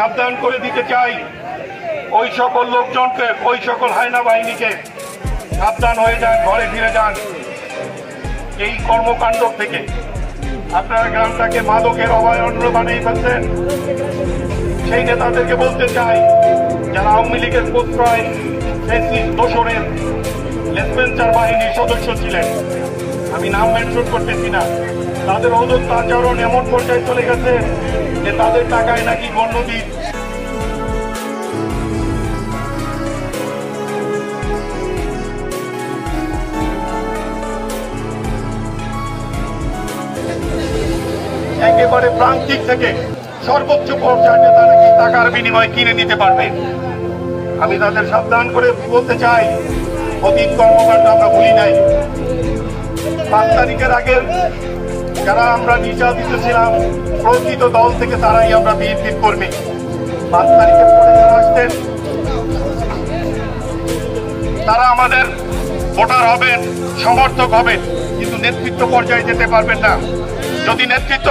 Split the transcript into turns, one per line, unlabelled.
সাবধান করে দিতে চাই ওই সকল লোকজনকে, ওই সকল হায়না বাহিনীকে, সাবধান হয়ে যান, ঘরে ফিরে যান এই কর্মকাণ্ড থেকে। আপনারা গ্রামটাকে মাদকের অভয়ারণ্য বানিয়ে ফেলছেন। সেই নেতাদেরকে বলতে চাই, যারা আওয়ামী লীগের প্রশ্রয় দোসরের লেসপেন্সার বাহিনীর সদস্য ছিলেন, আমি নাম মেনশন করতেছি না, তাদের অদত্ত আচরণ এমন পর্যায়ে চলে গেছে যে তাদের টাকায় নাকি গণনদীর একেবারে প্রান্তিক থেকে সর্বোচ্চ পর্যায়ে নেতা নাকি টাকার বিনিময়ে কিনে নিতে পারবে। আমি তাদের সাবধান করে বলতে চাই, অতীত কর্মকাণ্ড আমরা ভুলি নাই। 5 তারিখের আগে যারা আমরা নির্যাতিত ছিলাম প্রকৃত দল থেকে, তারাই আমরা বিএনপির কর্মী। 5 তারিখের পরে যারা আসতেন তারা আমাদের ভোটার হবেন, সমর্থক হবেন, কিন্তু নেতৃত্ব পর্যায়ে যেতে পারবেন না। যদি নেতৃত্ব